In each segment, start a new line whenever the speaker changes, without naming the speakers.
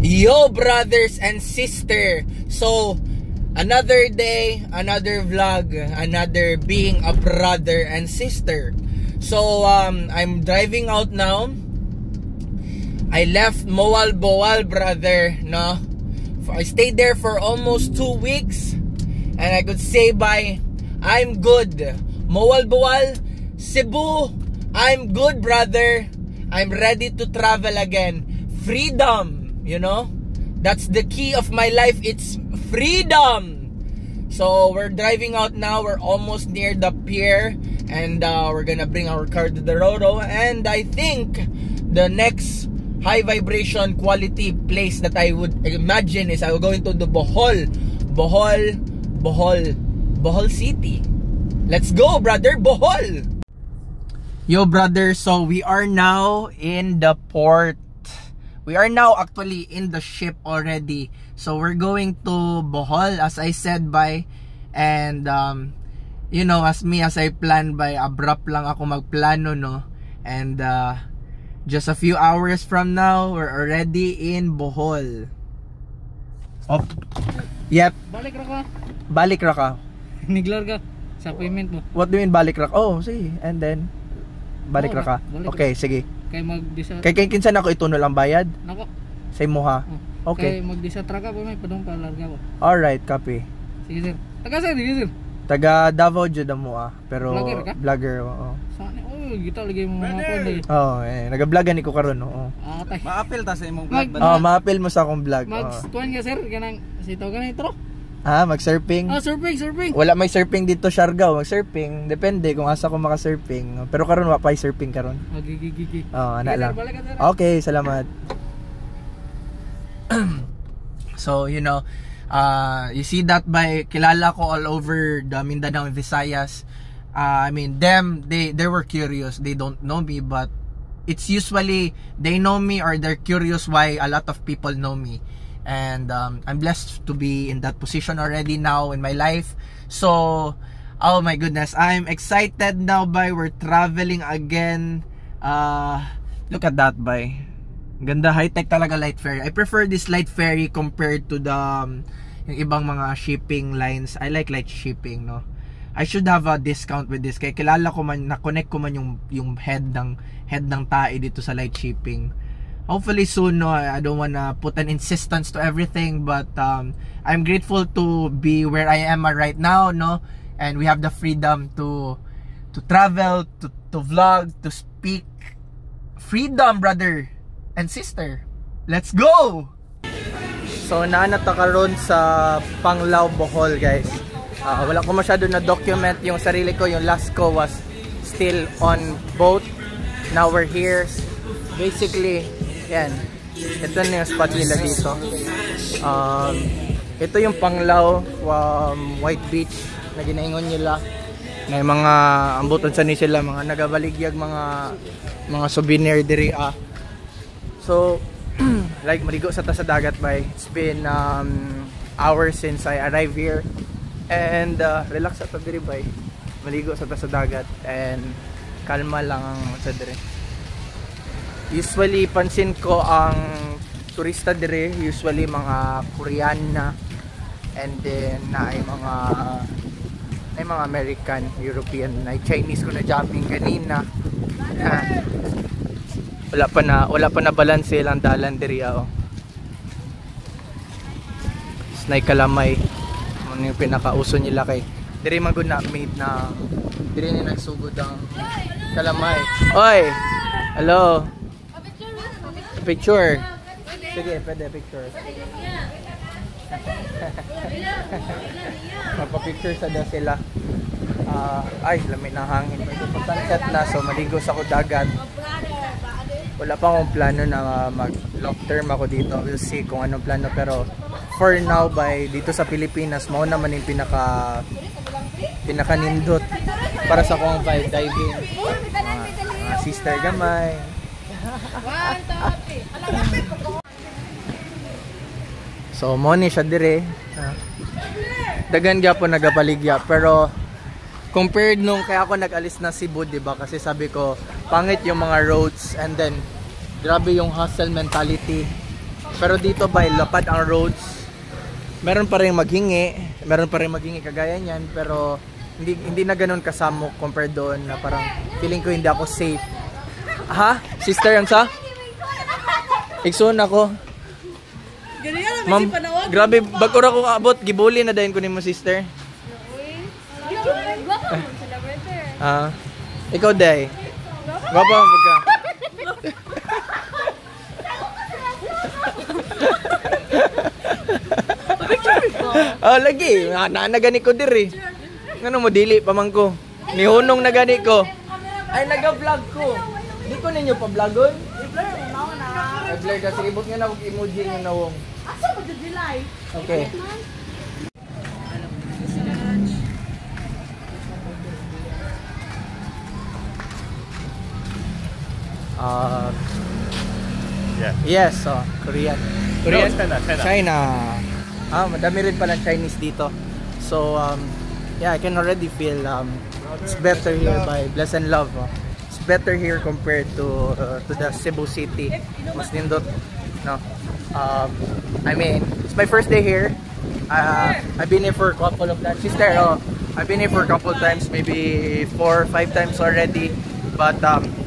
Yo brothers and sister, so another day, another vlog, another being a brother and sister. So I'm driving out now. I left Moal Boal, brother, no? I stayed there for almost 2 weeks, and I could say bye. I'm good. Moal Boal, Cebu, I'm good, brother. I'm ready to travel again. Freedom. You know, that's the key of my life. It's freedom. So we're driving out now. We're almost near the pier, and we're gonna bring our car to the Roro. And I think the next high vibration quality place that I would imagine is I will go into the Bohol City. Let's go, brother. Bohol. Yo, brother. So we are now in the port. We are now actually in the ship already. So we're going to Bohol, as I said, by. And you know, as I planned by, abrupt lang ako magplano, no? And just a few hours from now, we're already in Bohol. Oh. Yep.
Balik ra ka.
Balik ra ka.
Niglar ka sa appointment mo.
What do you mean balik ra? Oh, sige. And then balik ra ka. Okay, sige.
Kay magdisa.
Kay kinsan ako ituno lang bayad?
Nako.
Sa imo ha. Okay.
Kay magdisa tra ka pa may padong palarga ko.
All right, copy.
Sige sir. Taga sir, sige sir.
Taga Davao jud mo pero
vlogger ka?
Vlogger, oo.
Saan kita lagi mo mga pod eh.
Oh, naga-vlogan ni ko karon, oo.
Tay.
Ma-appeal ta sa imong vlog ba?
Oh, ma-appeal mo sa akong vlog.
Mag-tuan ka sir, kanang sitaw ka na intro.
Mag-surfing?
Surfing.
Wala may surfing dito, Siargao. Mag-surfing. Depende kung asa ko maka-surfing. Pero karon wa pa surfing karon.
Gigi.
Ana lang. Okay, salamat. So, you know, you see that by kilala ko all over the Mindanao and Visayas. I mean, they were curious. They don't know me, but it's usually they know me or they're curious why a lot of people know me. And I'm blessed to be in that position already now in my life. So, oh my goodness, I'm excited now, by we're traveling again. Look at that, by ganda, high-tech talaga light ferry. I prefer this light ferry compared to the yung ibang mga shipping lines. I like light shipping, no. I should have a discount with this. Kaya kilala ko man, na-connect ko man yung head ng tae dito sa light shipping. Hopefully soon, no. I don't wanna put an insistence to everything, but I'm grateful to be where I am right now, no. And we have the freedom to travel, to vlog, to speak. Freedom, brother and sister. Let's go! So naanata karon sa Panglao, Bohol, guys. Wala ko masyado na document yung sarili ko. Yung last ko was still on boat. Now we're here. Basically, yan. Ito na yung spot nila dito. Ito yung Panglao, White Beach na ginaingon nila. May mga ambuton sa ni sila, mga nagabaligyag, mga souvenir diri. So, like maligo sa dagat, by. It's been hours since I arrived here. And relax at diri, by. Maligo sa dagat and kalma lang ang sa diri. Usually pansin ko ang turista dire, usually mga Korean na, and then ay mga American, European, ay Chinese ko na jumping kanina. Wala pa na balance lang dalan diri, Snay kalamay. Ano yung pinakauso nila kay diri man gud na made na diri ni nagsugod ang kalamay. Oy. Hello. Picture. Sige, pwede picture. Magpa-picture sa daw sila. Ay, lamig na hangin. May sunset na, so maligo sa dagat. Wala pa akong plano na mag long term ako dito. We'll see kung anong plano, pero for now, by dito sa Pilipinas, mao naman yung pinaka nindot para sa akong vibe diving. Sister gamay. So mo ni siya dire. Dagan gyapon nagabaligya, pero compared nung kaya ako nag-alis na Cebu, diba? Kasi sabi ko, pangit yung mga roads, and then grabe yung hustle mentality. Pero dito by lapad ang roads. Meron pa rin maghingi kagaya niyan, pero hindi na ganoon kasamo compared doon na parang feeling ko hindi ako safe. Ha? Sister yang sa? Ikson ako. Ma'am, grabe bagura ko abot gibuli na dayon ko nimo sister. Ikaw day. Gwapo ang pagka. Lagi, nagani ko diri. Ngano mo dili pa man ko. Nihunong nagani ko. Ay naga-vlog ko. Di ko ninyo pa vlogon. I-blur ka sige bot nga na og emoji nga nawong.
Asa mo dilay?
Okay.
Yeah.
Yes, Korean.
No, China.
China. Madami rin palang Chinese dito. So, yeah, I can already feel it's better here by Bless and Love. It's better here compared to the Cebu City. Mas nindot, no? I mean, it's my first day here. I've been here for a couple of times. Sister, I've been here for a couple of times, maybe 4 or 5 times already. But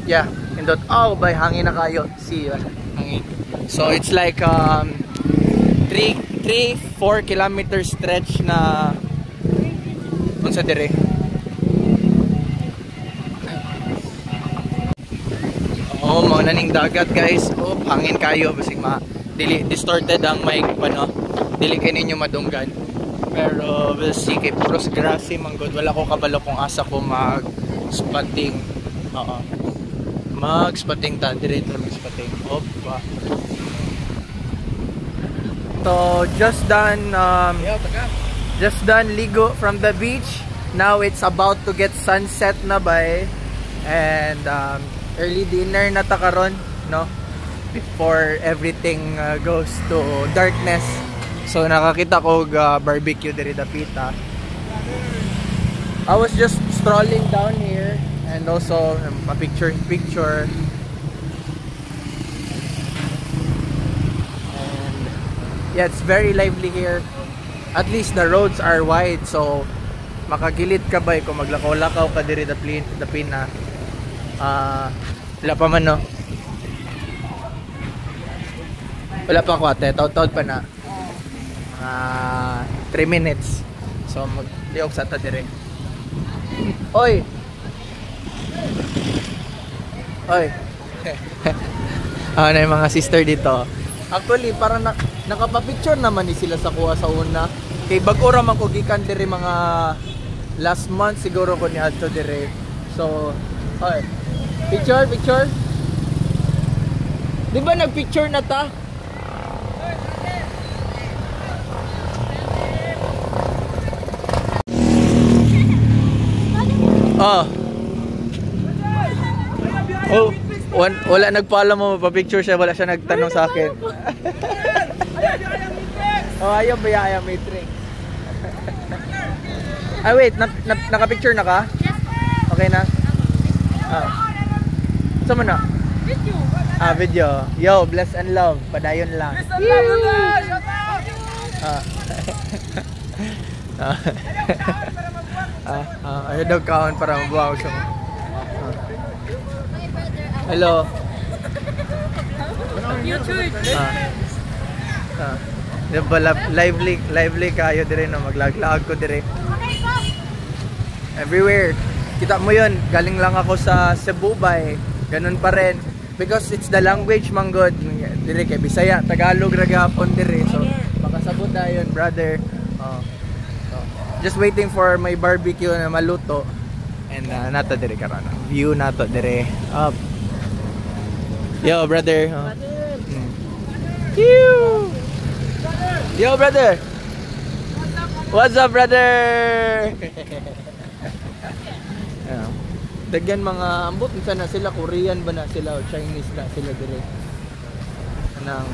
yeah, nindot. Oh, by hangin na kayo. See, hangin. So it's like 3-4 kilometer stretch na unsa dire. Mao naning dagat guys. Hangin kayo basig dili distorted ang mic pa no. Dili kay ninyo madunggan. Pero we'll see kay puros grassy manggod. Wala ko kabalo kung asa ko mag-spotting. Mag-spotting ta dire mag-spotting. Opa. So just done ligo from the beach. Now it's about to get sunset na bay, and early dinner na ta karon, no, before everything goes to darkness. So nakakita ko barbecue diri dapita. I was just strolling down here and also a picture. Yeah, it's very lively here. At least the roads are wide, so makagilid ka ba kung maglakaw-lakaw ka diri dapina. Wala pa man no. Wala pa ko ate, taud-taud pa na. 3 minutes. So magliog sa ta dire. Oy. Ano yung mga sister dito? Actually, parang nakapapicture naman ni sila sa kuha sa una. Kay bago ra man ko gikan diri mga last month siguro ko ni adto dire. So, picture. Di ba nagpicture na ta? Wala nagpaalam mo pa-picture siya, wala siya nagtanong sa akin. Ayaw ba ayaw matrix? Wait, naka-picture na ka? Okay na? Saan mo na?
Video.
Video. Yo, bless and love. Padayon lang.
Bless and love na! Shout out!
Ayaw daw kaon para mabuhaw siya. Hello.
YouTube.
Diba, lively kayo dire no, maglaglag ko dire. Everywhere. Kita mo yun, galing lang ako sa Cebu bay. Ganun pa rin. Because it's the language manggod. Dire kay Bisaya, Tagalog ra gapon dire. So makasabot na yun, brother. So, just waiting for my barbecue na maluto. And nato dire karon. View nato dire. Up. Yo, brother. Yo, brother. What's up, brother? Dagyan mga ambot na sila, Korean ba na sila o Chinese na sila dire. Nang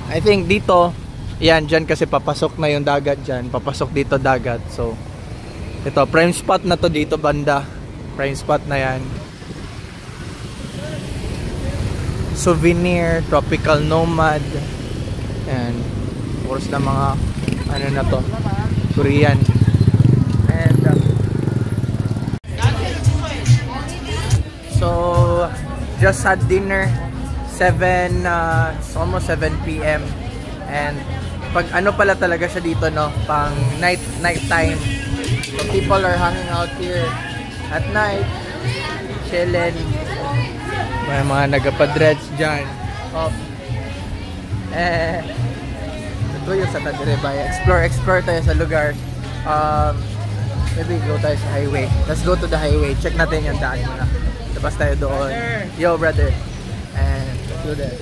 I think dito, yan diyan kasi papasok na yung dagat diyan, papasok dito dagat. So ito prime spot na to dito banda. Prime spot na yan. souvenir, tropical nomad. And of course na mga ano na to, Korean. And so just had dinner, 7 almost 7 p.m. and pag ano pala talaga siya dito, no, pang night time. So people are hanging out here at night, chilling. May mga nagpa-dreads dyan. Ito yung sa Tagrebay. Explore tayo sa lugar. Maybe go tayo sa highway. Let's go to the highway. Check natin yung daan muna. Tapos tayo doon. Yo brother. And let's do that.